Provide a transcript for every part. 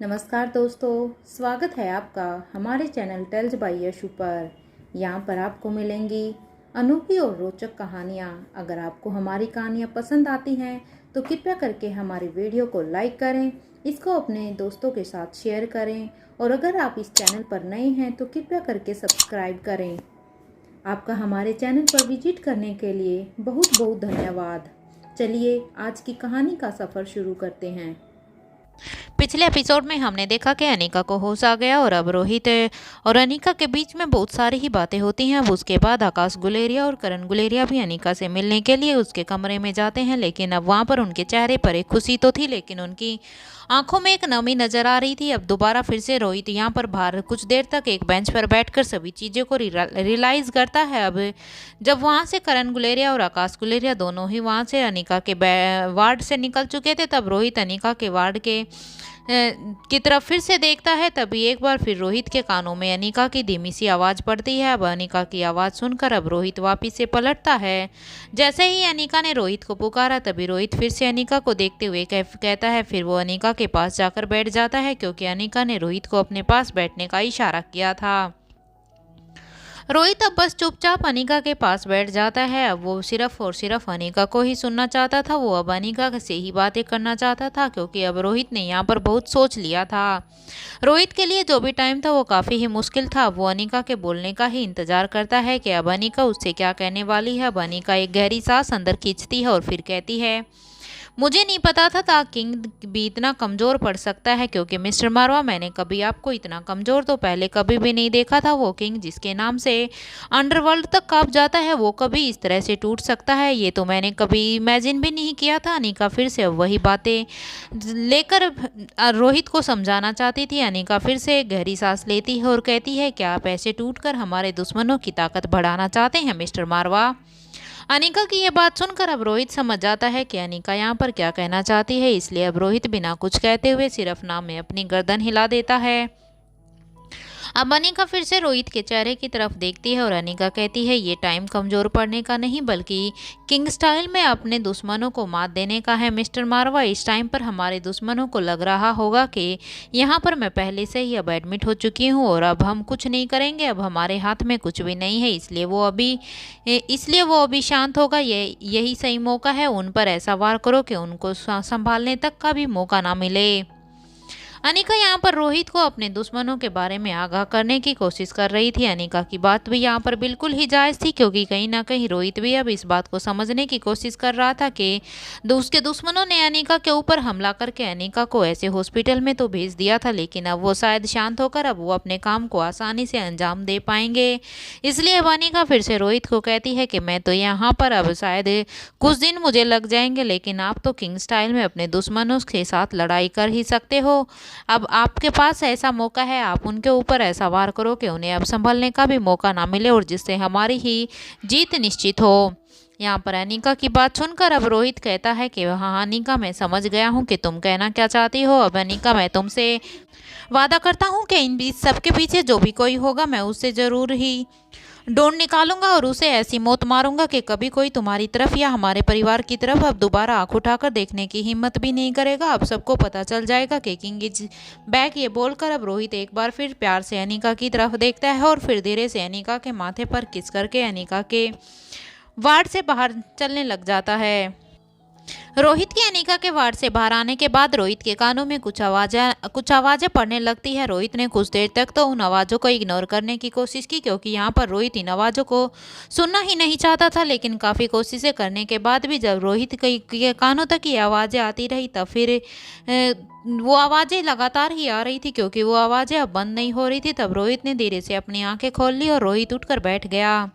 नमस्कार दोस्तों, स्वागत है आपका हमारे चैनल टेल्स बाय यशु पर। यहाँ पर आपको मिलेंगी अनोखी और रोचक कहानियाँ। अगर आपको हमारी कहानियाँ पसंद आती हैं तो कृपया करके हमारी वीडियो को लाइक करें, इसको अपने दोस्तों के साथ शेयर करें और अगर आप इस चैनल पर नए हैं तो कृपया करके सब्सक्राइब करें। आपका हमारे चैनल पर विजिट करने के लिए बहुत बहुत धन्यवाद। चलिए आज की कहानी का सफ़र शुरू करते हैं। पिछले एपिसोड में हमने देखा कि अनिका को होश आ गया और अब रोहित और अनिका के बीच में बहुत सारी ही बातें होती हैं। अब उसके बाद आकाश गुलेरिया और करण गुलेरिया भी अनिका से मिलने के लिए उसके कमरे में जाते हैं, लेकिन अब वहाँ पर उनके चेहरे पर एक खुशी तो थी, लेकिन उनकी आंखों में एक नमी नजर आ रही थी। अब दोबारा फिर से रोहित यहाँ पर बाहर कुछ देर तक एक बेंच पर बैठकर सभी चीज़ों को रियलाइज़ करता है। अब जब वहाँ से करण गुलेरिया और आकाश गुलेरिया दोनों ही वहाँ से अनिका के वार्ड से निकल चुके थे, तब रोहित अनिका के वार्ड की तरफ फिर से देखता है। तभी एक बार फिर रोहित के कानों में अनिका की धीमी सी आवाज़ पड़ती है। अब अनिका की आवाज़ सुनकर अब रोहित वापिस से पलटता है। जैसे ही अनिका ने रोहित को पुकारा तभी रोहित फिर से अनिका को देखते हुए कहता है। फिर वो अनिका के पास जाकर बैठ जाता है, क्योंकि अनिका ने रोहित को अपने पास बैठने का इशारा किया था। रोहित अब बस चुपचाप अनिका के पास बैठ जाता है। अब वो सिर्फ और सिर्फ अनिका को ही सुनना चाहता था। वो अब अनिका से ही बातें करना चाहता था, क्योंकि अब रोहित ने यहाँ पर बहुत सोच लिया था। रोहित के लिए जो भी टाइम था वो काफ़ी ही मुश्किल था। वो अनिका के बोलने का ही इंतजार करता है कि अब अनिका उससे क्या कहने वाली है। अब अनिका एक गहरी सांस अंदर खींचती है और फिर कहती है, मुझे नहीं पता था किंग भी इतना कमज़ोर पड़ सकता है, क्योंकि मिस्टर मारवा मैंने कभी आपको इतना कमज़ोर तो पहले कभी भी नहीं देखा था। वो किंग जिसके नाम से अंडरवर्ल्ड तक कांप जाता है, वो कभी इस तरह से टूट सकता है, ये तो मैंने कभी इमेजिन भी नहीं किया था। अनिका फिर से वही बातें लेकर रोहित को समझाना चाहती थी। अनिका फिर से गहरी सांस लेती है और कहती है, क्या आप ऐसे टूट कर हमारे दुश्मनों की ताकत बढ़ाना चाहते हैं मिस्टर मारवा? अनिका की यह बात सुनकर अब रोहित समझ जाता है कि अनिका यहाँ पर क्या कहना चाहती है, इसलिए अब रोहित बिना कुछ कहते हुए सिर्फ नाम में अपनी गर्दन हिला देता है। अब अनिका फिर से रोहित के चेहरे की तरफ देखती है और अनिका कहती है, ये टाइम कमज़ोर पड़ने का नहीं बल्कि किंग स्टाइल में अपने दुश्मनों को मात देने का है मिस्टर मारवा। इस टाइम पर हमारे दुश्मनों को लग रहा होगा कि यहाँ पर मैं पहले से ही अब एडमिट हो चुकी हूँ और अब हम कुछ नहीं करेंगे, अब हमारे हाथ में कुछ भी नहीं है, इसलिए वो अभी शांत होगा। यही सही मौका है, उन पर ऐसा वार करो कि उनको संभालने तक का भी मौका ना मिले। अनिका यहाँ पर रोहित को अपने दुश्मनों के बारे में आगाह करने की कोशिश कर रही थी। अनिका की बात भी यहाँ पर बिल्कुल ही जायज़ थी, क्योंकि कहीं ना कहीं रोहित भी अब इस बात को समझने की कोशिश कर रहा था कि उसके दुश्मनों ने अनिका के ऊपर हमला करके अनिका को ऐसे हॉस्पिटल में तो भेज दिया था, लेकिन अब वो शायद शांत होकर अब वो अपने काम को आसानी से अंजाम दे पाएंगे। इसलिए अब अनिका फिर से रोहित को कहती है कि मैं तो यहाँ पर अब शायद कुछ दिन मुझे लग जाएंगे, लेकिन आप तो किंग स्टाइल में अपने दुश्मनों के साथ लड़ाई कर ही सकते हो। अब आपके पास ऐसा मौका है, आप उनके ऊपर ऐसा वार करो कि उन्हें अब संभलने का भी मौका ना मिले और जिससे हमारी ही जीत निश्चित हो। यहाँ पर अनिका की बात सुनकर अब रोहित कहता है कि हाँ अनिका, मैं समझ गया हूँ कि तुम कहना क्या चाहती हो। अब अनिका, मैं तुमसे वादा करता हूँ कि इन सब के पीछे जो भी कोई होगा मैं उससे ज़रूर ही ढूंढ निकालूंगा और उसे ऐसी मौत मारूंगा कि कभी कोई तुम्हारी तरफ या हमारे परिवार की तरफ अब दोबारा आंख उठाकर देखने की हिम्मत भी नहीं करेगा। अब सबको पता चल जाएगा कि किंग इज बैक। ये बोलकर अब रोहित एक बार फिर प्यार से अनिका की तरफ देखता है और फिर धीरे से अनिका के माथे पर किस करके अनिका के वार्ड से बाहर चलने लग जाता है। रोहित की अनिका के वार्ड से बाहर आने के बाद रोहित के कानों में कुछ आवाज़ें पड़ने लगती है। रोहित ने कुछ देर तक तो उन आवाज़ों को इग्नोर करने की कोशिश की, क्योंकि यहाँ पर रोहित इन आवाज़ों को सुनना ही नहीं चाहता था, लेकिन काफ़ी कोशिशें करने के बाद भी जब रोहित के कानों तक ये आवाज़ें आती रही तब फिर वो आवाज़ें लगातार ही आ रही थी, क्योंकि वो आवाज़ें अब बंद नहीं हो रही थी। तब रोहित ने धीरे से अपनी आंखें खोल ली और रोहित उठकर बैठ गया।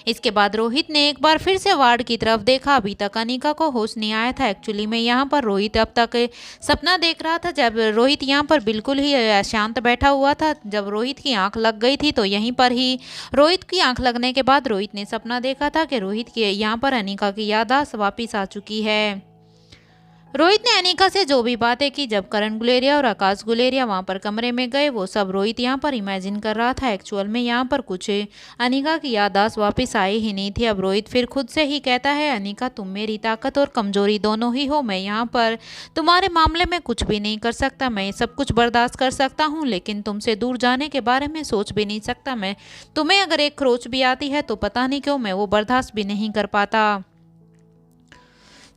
इसके बाद रोहित ने एक बार फिर से वार्ड की तरफ देखा। अभी तक अनिका को होश नहीं आया था। एक्चुअली में यहाँ पर रोहित अब तक सपना देख रहा था। जब रोहित यहाँ पर बिल्कुल ही शांत बैठा हुआ था, जब रोहित की आंख लग गई थी तो यहीं पर ही रोहित की आंख लगने के बाद रोहित ने सपना देखा था कि रोहित की यहाँ पर अनिका की याददाश्त वापिस आ चुकी है। रोहित ने अनीका से जो भी बातें की जब करण गुलेरिया और आकाश गुलेरिया वहां पर कमरे में गए, वो सब रोहित यहाँ पर इमेजिन कर रहा था। एक्चुअल में यहाँ पर कुछ अनीका की याददाश्त वापस आई ही नहीं थी। अब रोहित फिर खुद से ही कहता है, अनीका तुम मेरी ताकत और कमजोरी दोनों ही हो। मैं यहाँ पर तुम्हारे मामले में कुछ भी नहीं कर सकता। मैं सब कुछ बर्दाश्त कर सकता हूँ, लेकिन तुमसे दूर जाने के बारे में सोच भी नहीं सकता। मैं तुम्हें अगर एक खरोच भी आती है तो पता नहीं क्यों मैं वो बर्दाश्त भी नहीं कर पाता।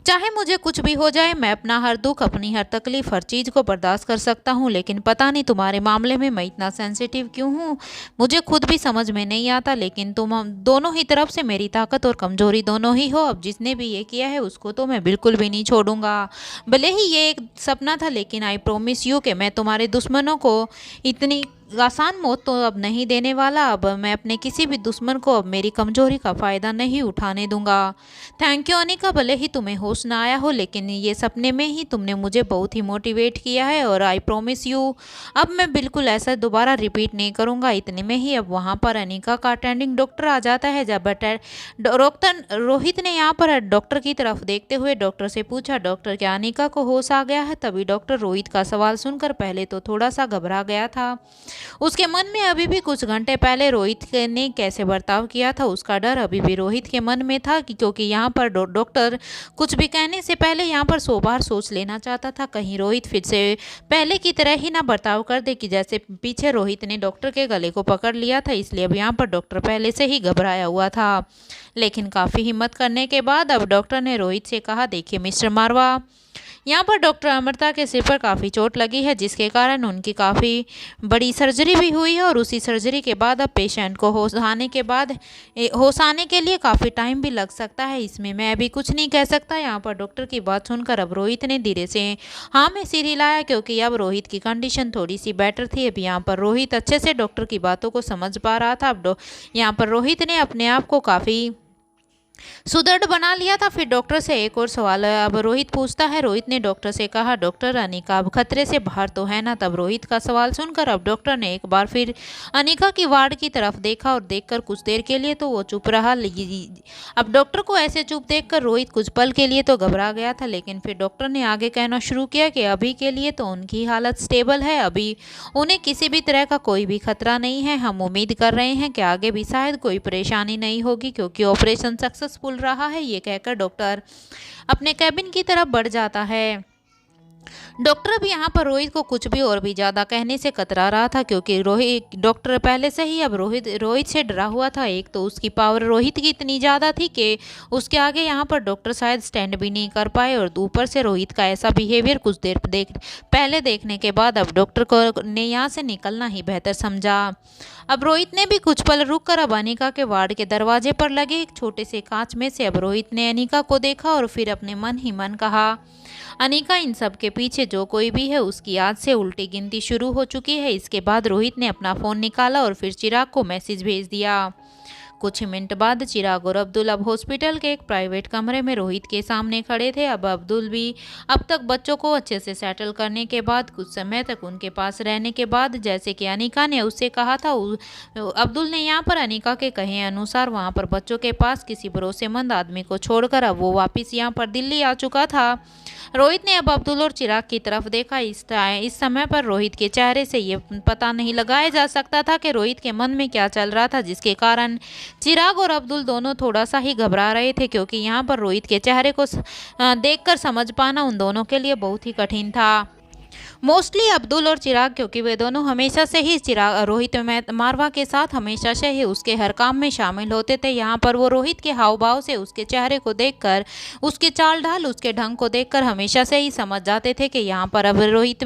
चाहे मुझे कुछ भी हो जाए, मैं अपना हर दुख, अपनी हर तकलीफ, हर चीज़ को बर्दाश्त कर सकता हूँ, लेकिन पता नहीं तुम्हारे मामले में मैं इतना सेंसिटिव क्यों हूँ। मुझे खुद भी समझ में नहीं आता, लेकिन तुम दोनों ही तरफ से मेरी ताकत और कमजोरी दोनों ही हो। अब जिसने भी ये किया है उसको तो मैं बिल्कुल भी नहीं छोड़ूंगा। भले ही ये एक सपना था, लेकिन आई प्रोमिस यू कि मैं तुम्हारे दुश्मनों को इतनी आसान मौत तो अब नहीं देने वाला। अब मैं अपने किसी भी दुश्मन को अब मेरी कमजोरी का फ़ायदा नहीं उठाने दूंगा। थैंक यू अनिका, भले ही तुम्हें होश ना आया हो, लेकिन ये सपने में ही तुमने मुझे बहुत ही मोटिवेट किया है, और आई प्रोमिस यू अब मैं बिल्कुल ऐसा दोबारा रिपीट नहीं करूंगा। इतने में ही अब वहाँ पर अनिका का अटेंडिंग डॉक्टर आ जाता है। जब डॉक्टर रोहित ने यहाँ पर डॉक्टर की तरफ देखते हुए डॉक्टर से पूछा, डॉक्टर क्या अनिका को होश आ गया है? तभी डॉक्टर रोहित का सवाल सुनकर पहले तो थोड़ा सा घबरा गया था। उसके मन में अभी भी कुछ घंटे पहले रोहित ने कैसे बर्ताव किया था उसका डर अभी भी रोहित के मन में था, क्योंकि यहाँ पर डॉक्टर कुछ भी कहने से पहले यहाँ पर 100 बार सोच लेना चाहता था, कहीं रोहित फिर से पहले की तरह ही ना बर्ताव कर दे कि जैसे पीछे रोहित ने डॉक्टर के गले को पकड़ लिया था। इसलिए अब यहाँ पर डॉक्टर पहले से ही घबराया हुआ था। लेकिन काफ़ी हिम्मत करने के बाद अब डॉक्टर ने रोहित से कहा, देखिए मिस्टर मारवा, यहाँ पर डॉक्टर अमृता के सिर पर काफ़ी चोट लगी है, जिसके कारण उनकी काफ़ी बड़ी सर्जरी भी हुई है, और उसी सर्जरी के बाद अब पेशेंट को होश आने के लिए काफ़ी टाइम भी लग सकता है। इसमें मैं अभी कुछ नहीं कह सकता। यहाँ पर डॉक्टर की बात सुनकर अब रोहित ने धीरे से हाँ में सिर हिलाया, क्योंकि अब रोहित की कंडीशन थोड़ी सी बेटर थी। अब यहाँ पर रोहित अच्छे से डॉक्टर की बातों को समझ पा रहा था। अब यहाँ पर रोहित ने अपने आप को काफ़ी सुदृढ़ बना लिया था। फिर डॉक्टर से एक और सवाल अब रोहित पूछता है। रोहित ने डॉक्टर से कहा, डॉक्टर अनिका अब खतरे से बाहर तो है ना? तब रोहित का सवाल सुनकर अब डॉक्टर ने एक बार फिर अनिका की वार्ड की तरफ देखा, और देखकर कुछ देर के लिए तो वो चुप रहा। अब डॉक्टर को ऐसे चुप देखकर रोहित कुछ पल के लिए तो घबरा गया था, लेकिन फिर डॉक्टर ने आगे कहना शुरू किया कि अभी के लिए तो उनकी हालत स्टेबल है, अभी उन्हें किसी भी तरह का कोई भी खतरा नहीं है। हम उम्मीद कर रहे हैं कि आगे भी शायद कोई परेशानी नहीं होगी, क्योंकि ऑपरेशन सक्सेसफुल रहा है। ये कहकर डॉक्टर अपने कैबिन की तरफ बढ़ जाता है। डॉक्टर भी यहाँ पर रोहित को कुछ भी और भी ज़्यादा कहने से कतरा रहा था, क्योंकि डॉक्टर पहले से ही अब रोहित से डरा हुआ था। एक तो उसकी पावर रोहित की इतनी ज़्यादा थी कि उसके आगे यहाँ पर डॉक्टर शायद स्टैंड भी नहीं कर पाए, और ऊपर से रोहित का ऐसा बिहेवियर कुछ देर पहले देखने के बाद अब डॉक्टर को ने यहाँ से निकलना ही बेहतर समझा। अब रोहित ने भी कुछ पल रुककर अब अनिका के वार्ड के दरवाजे पर लगे एक छोटे से कांच में से अब रोहित ने अनिका को देखा, और फिर अपने मन ही मन कहा, अनिका इन सब के पीछे जो कोई भी है उसकी आज से उल्टी गिनती शुरू हो चुकी है। इसके बाद रोहित ने अपना फ़ोन निकाला और फिर चिराग को मैसेज भेज दिया। कुछ ही मिनट बाद चिराग और अब्दुल अब हॉस्पिटल के एक प्राइवेट कमरे में रोहित के सामने खड़े थे। अब अब्दुल भी अब तक बच्चों को अच्छे से सेटल करने के बाद कुछ समय तक उनके पास रहने के बाद, जैसे कि अनिका ने उससे कहा था, अब्दुल ने यहाँ पर अनिका के कहे अनुसार वहाँ पर बच्चों के पास किसी भरोसेमंद आदमी को छोड़कर अब वो वापस यहाँ पर दिल्ली आ चुका था। रोहित ने अब अब्दुल और चिराग की तरफ देखा। इस समय पर रोहित के चेहरे से ये पता नहीं लगाया जा सकता था कि रोहित के मन में क्या चल रहा था, जिसके कारण चिराग और अब्दुल दोनों थोड़ा सा ही घबरा रहे थे, क्योंकि यहाँ पर रोहित के चेहरे को देखकर समझ पाना उन दोनों के लिए बहुत ही कठिन था। मोस्टली अब्दुल और चिराग, क्योंकि वे दोनों हमेशा से ही रोहित मारवा के साथ हमेशा से ही उसके हर काम में शामिल होते थे। यहाँ पर वो रोहित के हाव भाव से, उसके चेहरे को देखकर, उसके चाल ढाल, उसके ढंग को देखकर हमेशा से ही समझ जाते थे कि यहाँ पर अब रोहित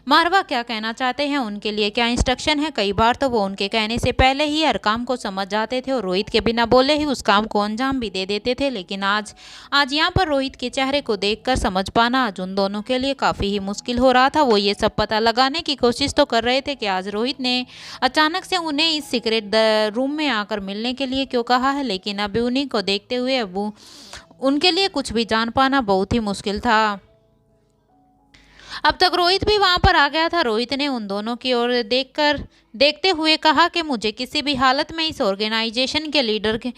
मारवा क्या कहना चाहते हैं, उनके लिए क्या इंस्ट्रक्शन है। कई बार तो वो उनके कहने से पहले ही हर काम को समझ जाते थे और रोहित के बिना बोले ही उस काम को अंजाम भी दे देते थे। लेकिन आज यहाँ पर रोहित के चेहरे को देखकर समझ पाना आज उन दोनों के लिए काफ़ी ही मुश्किल हो रहा था। वो ये सब पता लगाने की कोशिश तो कर रहे थे कि आज रोहित ने अचानक से उन्हें इस सीक्रेट रूम में आकर मिलने के लिए क्यों कहा है, लेकिन अभी उन्हीं को देखते हुए अब उनके लिए कुछ भी जान पाना बहुत ही मुश्किल था। अब तक रोहित भी वहां पर आ गया था। रोहित ने उन दोनों की ओर देखते हुए कहा कि मुझे किसी भी हालत में इस ऑर्गेनाइजेशन के लीडर के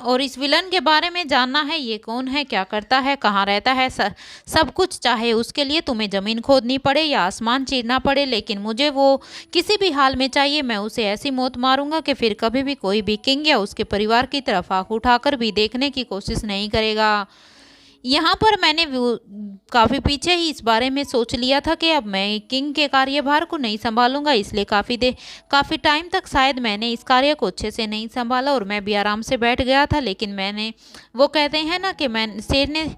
और इस विलन के बारे में जानना है। ये कौन है, क्या करता है, कहाँ रहता है, सब कुछ, चाहे उसके लिए तुम्हें ज़मीन खोदनी पड़े या आसमान चीरना पड़े, लेकिन मुझे वो किसी भी हाल में चाहिए। मैं उसे ऐसी मौत मारूंगा कि फिर कभी भी कोई भी किंग या उसके परिवार की तरफ आंख उठाकर भी देखने की कोशिश नहीं करेगा। यहाँ पर मैंने काफ़ी पीछे ही इस बारे में सोच लिया था कि अब मैं किंग के कार्यभार को नहीं संभालूंगा, इसलिए काफ़ी टाइम तक शायद मैंने इस कार्य को अच्छे से नहीं संभाला और मैं भी आराम से बैठ गया था। लेकिन मैंने, वो कहते हैं ना कि मैं शेर ने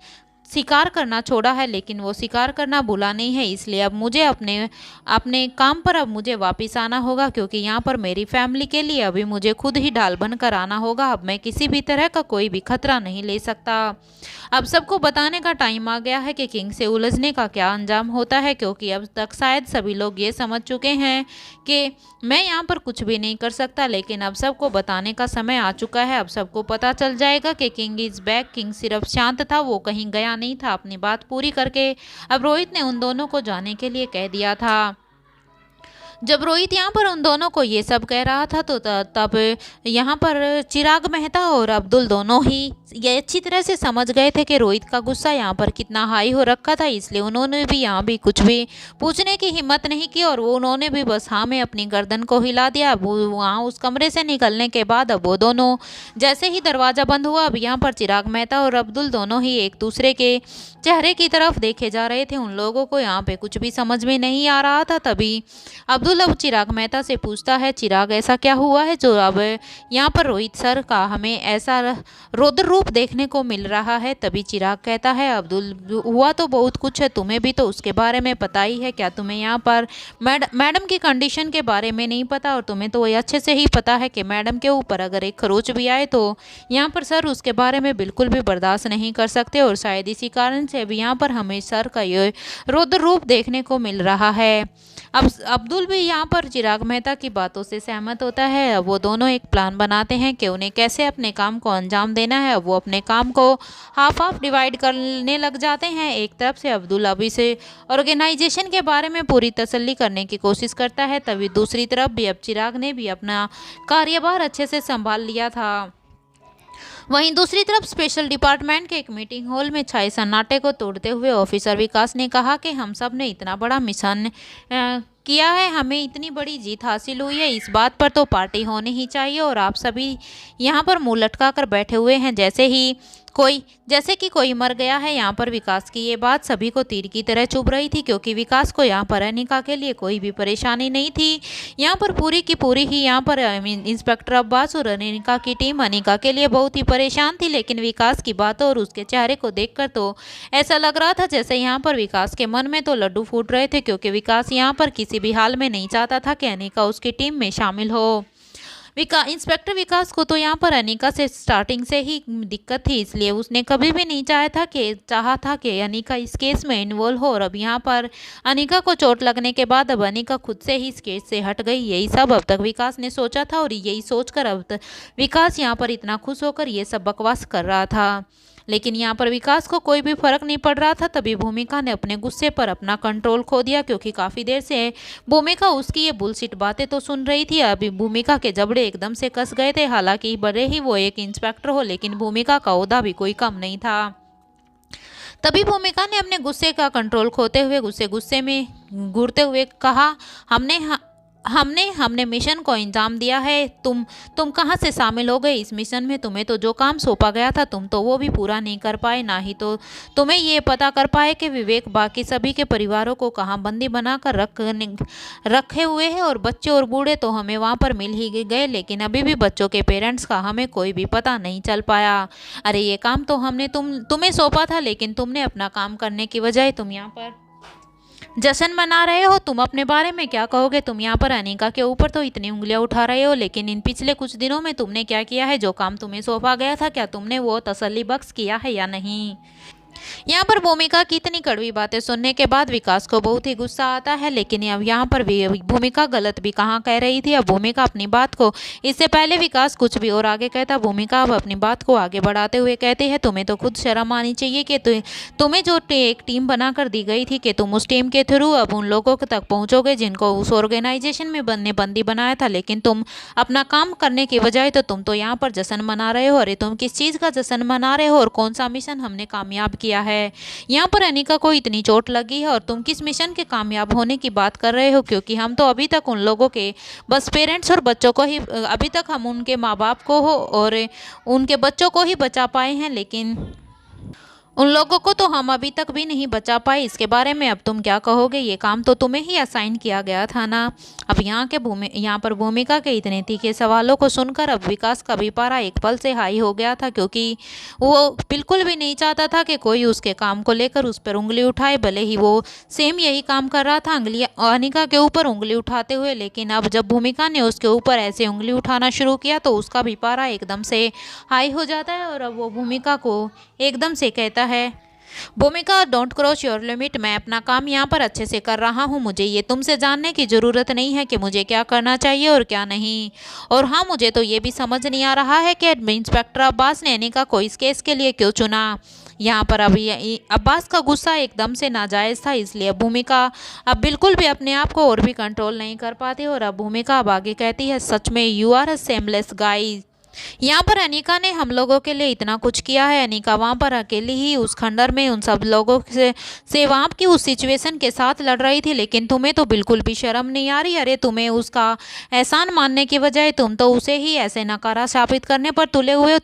शिकार करना छोड़ा है लेकिन वो शिकार करना भूला नहीं है, इसलिए अब मुझे अपने अपने काम पर अब मुझे वापस आना होगा, क्योंकि यहाँ पर मेरी फैमिली के लिए अभी मुझे खुद ही ढाल बन कर आना होगा। अब मैं किसी भी तरह का कोई भी खतरा नहीं ले सकता। अब सबको बताने का टाइम आ गया है कि किंग से उलझने का क्या अंजाम होता है, क्योंकि अब तक शायद सभी लोग ये समझ चुके हैं कि मैं यहाँ पर कुछ भी नहीं कर सकता, लेकिन अब सबको बताने का समय आ चुका है। अब सबको पता चल जाएगा कि किंग इज बैक। किंग सिर्फ शांत था, वो कहीं गया नहीं था अपनी बात पूरी करके। अब रोहित ने उन दोनों को जाने के लिए कह दिया था। जब रोहित यहाँ पर उन दोनों को ये सब कह रहा था तो तब यहाँ पर चिराग मेहता और अब्दुल दोनों ही ये अच्छी तरह से समझ गए थे कि रोहित का गुस्सा यहाँ पर कितना हाई हो रखा था, इसलिए उन्होंने भी यहाँ भी कुछ भी पूछने की हिम्मत नहीं की और वो उन्होंने भी बस हाँ में अपनी गर्दन को हिला दिया। अब वहाँ उस कमरे से निकलने के बाद अब वो दोनों, जैसे ही दरवाज़ा बंद हुआ, अब यहाँ पर चिराग मेहता और अब्दुल दोनों ही एक दूसरे के चेहरे की तरफ देखे जा रहे थे। उन लोगों को यहाँ पे कुछ भी समझ में नहीं आ रहा था। तभी अब्दुल अब चिराग मेहता से पूछता है, चिराग ऐसा क्या हुआ है जो अब यहाँ पर रोहित सर का हमें ऐसा रौद्र रूप देखने को मिल रहा है। तभी चिराग कहता है, अब्दुल हुआ तो बहुत कुछ है, तुम्हें भी तो उसके बारे में पता ही है। क्या तुम्हें यहाँ पर मैडम की कंडीशन के बारे में नहीं पता? और तुम्हें तो ये अच्छे से ही पता है कि मैडम के ऊपर अगर एक खरोच भी आए तो यहाँ पर सर उसके बारे में बिल्कुल भी बर्दाश्त नहीं कर सकते, और शायद इसी कारण से अभी यहाँ पर हमें सर का ये रौद्र रूप देखने को मिल रहा है। अब अब्दुल भी यहाँ पर चिराग मेहता की बातों से सहमत होता है। अब वो दोनों एक प्लान बनाते हैं कि उन्हें कैसे अपने काम को अंजाम देना है। अब वो अपने काम को हाफ डिवाइड करने लग जाते हैं। एक तरफ से अब्दुल अभी से ऑर्गेनाइजेशन के बारे में पूरी तसल्ली करने की कोशिश करता है, तभी दूसरी तरफ भी अब चिराग ने भी अपना कार्यभार अच्छे से संभाल लिया था। वहीं दूसरी तरफ स्पेशल डिपार्टमेंट के एक मीटिंग हॉल में छाए सन्नाटे को तोड़ते हुए ऑफिसर विकास ने कहा कि हम सब ने इतना बड़ा मिशन किया है, हमें इतनी बड़ी जीत हासिल हुई है, इस बात पर तो पार्टी होनी ही चाहिए। और आप सभी यहाँ पर मुंह लटका कर बैठे हुए हैं जैसे कि कोई मर गया है। यहाँ पर विकास की ये बात सभी को तीर की तरह चुभ रही थी, क्योंकि विकास को यहाँ पर अनिका के लिए कोई भी परेशानी नहीं थी। यहाँ पर पूरी की पूरी ही यहाँ पर इंस्पेक्टर अब्बास और अनिका की टीम अनिका के लिए बहुत ही परेशान थी, लेकिन विकास की बातों और उसके चेहरे को देखकर तो ऐसा लग रहा था जैसे यहाँ पर विकास के मन में तो लड्डू फूट रहे थे, क्योंकि विकास यहाँ पर किसी भी हाल में नहीं चाहता था कि अनिका उसकी टीम में शामिल हो। इंस्पेक्टर विकास को तो यहाँ पर अनिका से स्टार्टिंग से ही दिक्कत थी, इसलिए उसने कभी भी नहीं चाहा था कि अनिका इस केस में इन्वॉल्व हो। और अब यहाँ पर अनिका को चोट लगने के बाद अब अनिका खुद से ही इस केस से हट गई। यही सब अब तक विकास ने सोचा था और यही सोचकर अब तक विकास यहाँ पर इतना खुश होकर ये सब बकवास कर रहा था, लेकिन यहाँ पर विकास को कोई भी फर्क नहीं पड़ रहा था। तभी भूमिका ने अपने गुस्से पर अपना कंट्रोल खो दिया, क्योंकि काफ़ी देर से भूमिका उसकी ये बुलशिट बातें तो सुन रही थी। अभी भूमिका के जबड़े एकदम से कस गए थे। हालांकि भले ही वो एक इंस्पेक्टर हो, लेकिन भूमिका का ओहदा भी कोई कम नहीं था। तभी भूमिका ने अपने गुस्से का कंट्रोल खोते हुए गुस्से में घूरते हुए कहा, हमने मिशन को इंजाम दिया है। तुम कहाँ से शामिल हो गए इस मिशन में? तुम्हें तो जो काम सौंपा गया था तुम तो वो भी पूरा नहीं कर पाए, ना ही तो तुम्हें ये पता कर पाए कि विवेक बाकी सभी के परिवारों को कहाँ बंदी बनाकर रखे हुए हैं। और बच्चे और बूढ़े तो हमें वहाँ पर मिल ही गए, लेकिन अभी भी बच्चों के पेरेंट्स का हमें कोई भी पता नहीं चल पाया। अरे ये काम तो हमने तुम्हें सौंपा था, लेकिन तुमने अपना काम करने की बजाय तुम यहाँ पर जश्न मना रहे हो। तुम अपने बारे में क्या कहोगे? तुम यहाँ पर अनिका के ऊपर तो इतनी उंगलियां उठा रहे हो, लेकिन इन पिछले कुछ दिनों में तुमने क्या किया है? जो काम तुम्हें सौंपा गया था क्या तुमने वो तसल्ली बख्श किया है या नहीं? यहाँ पर भूमिका की इतनी कड़वी बातें सुनने के बाद विकास को बहुत ही गुस्सा आता है, लेकिन अब यहाँ पर भूमिका गलत भी कहाँ कह रही थी। अब भूमिका अपनी बात को, इससे पहले विकास कुछ भी और आगे कहता, भूमिका अब अपनी बात को आगे बढ़ाते हुए कहते हैं, तुम्हें तो खुद शर्म आनी चाहिए कि तुम्हें जो एक टीम बनाकर दी गई थी कि तुम उस टीम के थ्रू अब उन लोगों तक पहुँचोगे जिनको उस ऑर्गेनाइजेशन में बंदी बनाया था, लेकिन तुम अपना काम करने की बजाय तो तुम तो यहाँ पर जश्न मना रहे हो। अरे तुम किस चीज़ का जश्न मना रहे हो और कौन सा मिशन हमने कामयाब किया है? यहाँ पर अनिका को इतनी चोट लगी है और तुम किस मिशन के कामयाब होने की बात कर रहे हो? क्योंकि हम तो अभी तक उन लोगों के बस पेरेंट्स और बच्चों को ही, अभी तक हम उनके माँ बाप को हो और उनके बच्चों को ही बचा पाए हैं, लेकिन उन लोगों को तो हम अभी तक भी नहीं बचा पाए। इसके बारे में अब तुम क्या कहोगे? ये काम तो तुम्हें ही असाइन किया गया था ना। अब यहाँ पर भूमिका के इतने तीखे सवालों को सुनकर अब विकास का भी पारा एक पल से हाई हो गया था, क्योंकि वो बिल्कुल भी नहीं चाहता था कि कोई उसके काम को लेकर उस पर उंगली उठाए। भले ही वो सेम यही काम कर रहा था अनिका के ऊपर उंगली उठाते हुए, लेकिन अब जब भूमिका ने उसके ऊपर ऐसे उंगली उठाना शुरू किया तो उसका भी पारा एकदम से हाई हो जाता है और अब वो भूमिका को एकदम से कहता है, भूमिका डोंट क्रॉस योर लिमिट। मैं अपना काम यहाँ पर अच्छे से कर रहा हूँ, मुझे ये तुमसे जानने की ज़रूरत नहीं है कि मुझे क्या करना चाहिए और क्या नहीं। और हाँ, मुझे तो ये भी समझ नहीं आ रहा है कि इंस्पेक्टर अब्बास ने अनिका को इस केस के लिए क्यों चुना। यहाँ पर अभी अब्बास का गुस्सा एकदम से नाजायज़ था, इसलिए भूमिका अब बिल्कुल भी अपने आप को और भी कंट्रोल नहीं कर पाती और अब भूमिका अब आगे कहती है, सच में यू आर अ सेमलेस गाय। यहाँ पर अनिका ने हम लोगों के लिए इतना कुछ किया है। अनिका वहाँ पर अकेली ही उस खंडर में उन सब लोगों से वहाँ की उस सिचुएशन के साथ लड़ रही थी, लेकिन तुम्हें तो बिल्कुल भी शर्म नहीं आ रही। अरे तुम्हें उसका एहसान मानने की बजाय तुम तो उसे ही ऐसे नकारा साबित करने पर तुले हुए हो।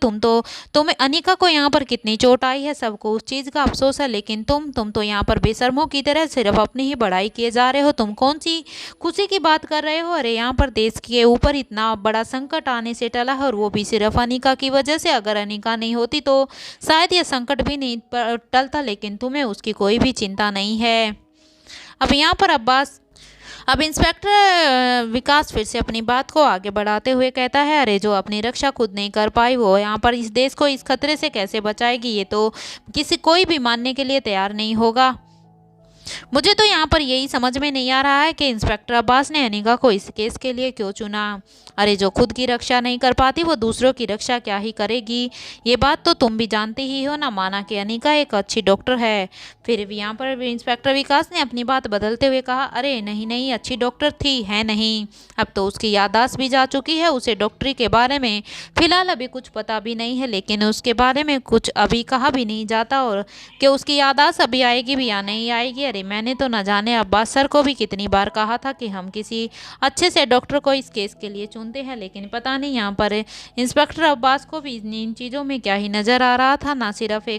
तुम्हें अनिका को यहाँ पर कितनी चोट आई है सबको उस चीज़ का अफसोस है, लेकिन तुम तो यहाँ पर बेशर्मों की तरह सिर्फ अपनी ही बड़ाई किए जा रहे हो। तुम कौन सी खुशी की बात कर रहे हो? अरे यहाँ पर देश के ऊपर इतना बड़ा संकट आने से टला है और वो भी सिर्फ अनिका की वजह से। अगर अनिका नहीं होती तो शायद ये संकट भी नहीं टलता, लेकिन तुम्हें उसकी कोई भी चिंता नहीं है। अब यहाँ पर अब इंस्पेक्टर विकास फिर से अपनी बात को आगे बढ़ाते हुए कहता है, अरे जो अपनी रक्षा खुद नहीं कर पाई वो यहाँ पर इस देश को इस खतरे से कैसे बचाएगी? ये तो कोई भी मानने के लिए तैयार नहीं होगा। मुझे तो यहाँ पर यही समझ में नहीं आ रहा है कि इंस्पेक्टर अब्बास ने अनिका को इस केस के लिए क्यों चुना। अरे जो खुद की रक्षा नहीं कर पाती वो दूसरों की रक्षा क्या ही करेगी? ये बात तो तुम भी जानते ही हो ना। माना कि अनिका एक अच्छी डॉक्टर है, फिर भी यहाँ पर इंस्पेक्टर विकास ने अपनी बात बदलते हुए कहा, अरे नहीं नहीं, अच्छी डॉक्टर थी है नहीं, अब तो उसकी याददाश्त भी जा चुकी है। उसे डॉक्टरी के बारे में फिलहाल अभी कुछ पता भी नहीं है, लेकिन उसके बारे में कुछ अभी कहा भी नहीं जाता और कि उसकी याददाश्त अभी आएगी भी या नहीं आएगी। अरे मैंने तो न जाने अब्बास सर को भी कितनी बार कहा था कि हम किसी अच्छे से डॉक्टर को इस केस के लिए चुनते हैं, लेकिन पता नहीं यहाँ पर इंस्पेक्टर अब्बास को भी इन चीज़ों में क्या ही नज़र आ रहा था। ना सिर्फ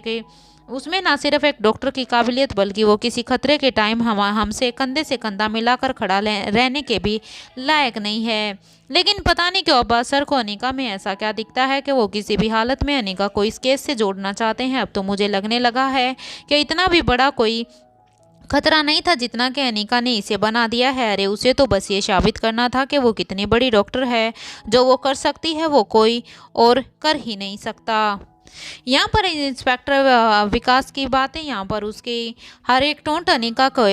एक डॉक्टर की काबिलियत, बल्कि वो किसी खतरे के टाइम हमसे कंधे से कंधा मिलाकर खड़ा रहने के भी लायक नहीं है। लेकिन पता नहीं क्यों अब्बास सर को अनिका में ऐसा क्या दिखता है कि वो किसी भी हालत में अनिका को इस केस से जोड़ना चाहते हैं। अब तो मुझे लगने लगा है कि इतना भी बड़ा कोई खतरा नहीं था जितना कि अनिका ने इसे बना दिया है। अरे उसे तो बस ये साबित करना था कि वो कितनी बड़ी डॉक्टर है, जो वो कर सकती है वो कोई और कर ही नहीं सकता। यहाँ पर इंस्पेक्टर विकास की बातें, यहाँ पर उसकी हर एक टोंट अनिका को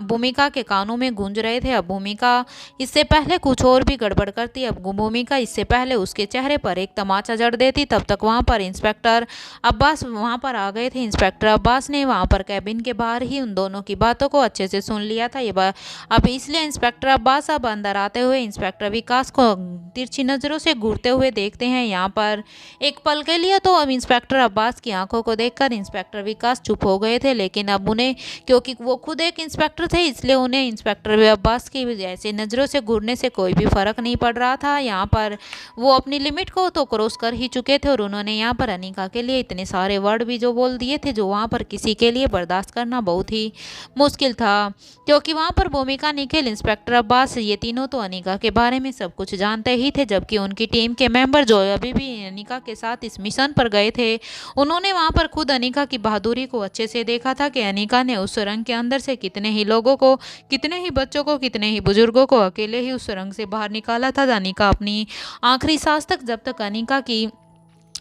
भूमिका के कानों में गूंज रहे थे। अब भूमिका इससे पहले कुछ और भी गड़बड़ करती, अब भूमिका इससे पहले उसके चेहरे पर एक तमाचा जड़ देती, तब तक वहाँ पर इंस्पेक्टर अब्बास वहाँ पर आ गए थे। इंस्पेक्टर अब्बास ने वहाँ पर कैबिन के बाहर ही उन दोनों की बातों को अच्छे से सुन लिया था। अब इसलिए इंस्पेक्टर अब्बास अब अंदर आते हुए इंस्पेक्टर विकास को तिरछी नज़रों से घूरते हुए देखते हैं। यहाँ पर एक पल के लिए तो अब इंस्पेक्टर अब्बास की आंखों को देखकर इंस्पेक्टर विकास चुप हो गए थे, लेकिन अब उन्हें, क्योंकि वो खुद एक इंस्पेक्टर थे, इसलिए उन्हें इंस्पेक्टर अब्बास की ऐसे नज़रों से घूरने से कोई भी फ़र्क नहीं पड़ रहा था। यहाँ पर वो अपनी लिमिट को तो क्रॉस कर ही चुके थे और उन्होंने यहाँ पर अनिका के लिए इतने सारे वर्ड भी जो बोल दिए थे, जो वहाँ पर किसी के लिए बर्दाश्त करना बहुत ही मुश्किल था। क्योंकि वहाँ पर भूमिका, निखिल, इंस्पेक्टर अब्बास, ये तीनों तो अनिका के बारे में सब कुछ जानते ही थे, जबकि उनकी टीम के मेंबर जो अभी भी अनिका के साथ इस मिशन पर गए थे, उन्होंने वहां पर खुद अनिका की बहादुरी को अच्छे से देखा था कि अनिका ने उस सुरंग के अंदर से कितने ही लोगों को, कितने ही बच्चों को, कितने ही बुजुर्गों को अकेले ही उस सुरंग से बाहर निकाला था। अनिका अपनी आखिरी सांस तक, जब तक अनिका की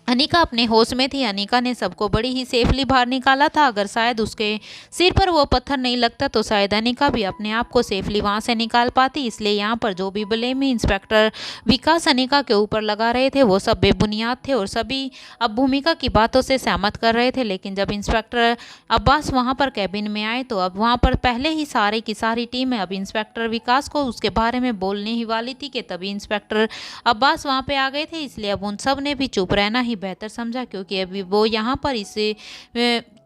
अनिका अपने होश में थी। अनिका ने सबको बड़ी ही सेफली बाहर निकाला था। अगर शायद उसके सिर पर वो पत्थर नहीं लगता तो शायद अनिका भी अपने आप को सेफली वहां से निकाल पाती। इसलिए यहाँ पर जो भी ब्लेम इंस्पेक्टर विकास अनिका के ऊपर लगा रहे थे वो सब बेबुनियाद थे और सभी अब भूमिका की बातों से सहमत कर रहे थे। लेकिन जब इंस्पेक्टर अब्बास वहां पर कैबिन में आए तो अब वहां पर पहले ही सारी की सारी टीम अब इंस्पेक्टर विकास को उसके बारे में बोलने ही वाली थी कि तभी इंस्पेक्टर अब्बास वहां पे आ गए थे। इसलिए अब उन सब ने भी चुप रहना ही बेहतर समझा, क्योंकि अभी वो यहाँ पर इस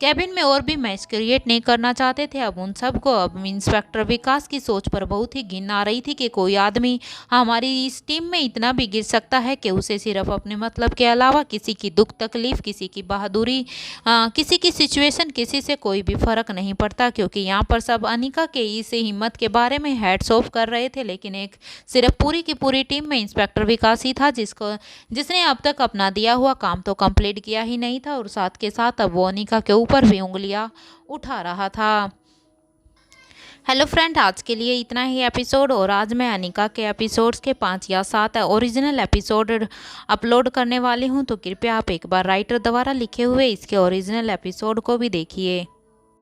कैबिन में और भी मैच क्रिएट नहीं करना चाहते थे। अब उन सब को अब इंस्पेक्टर विकास की सोच पर बहुत ही घिन आ रही थी कि कोई आदमी हमारी इस टीम में इतना भी गिर सकता है कि उसे सिर्फ अपने मतलब के अलावा किसी की दुख तकलीफ, किसी की बहादुरी, किसी की सिचुएशन, किसी से कोई भी फर्क नहीं पड़ता। क्योंकि यहाँ पर सब अनिका के इस हिम्मत के बारे में हैट्स ऑफ कर रहे थे, लेकिन एक सिर्फ पूरी की पूरी टीम में इंस्पेक्टर विकास ही था जिसने अब तक अपना दिया हुआ काम तो कंप्लीट किया ही नहीं था और साथ के साथ अब वो अनिका के ऊपर भी उंगलियां उठा रहा था। हेलो फ्रेंड, आज के लिए इतना ही एपिसोड। और आज मैं अनिका के एपिसोड्स के 5 या 7 ओरिजिनल एपिसोड अपलोड करने वाली हूं, तो कृपया आप एक बार राइटर द्वारा लिखे हुए इसके ओरिजिनल एपिसोड को भी देखिए।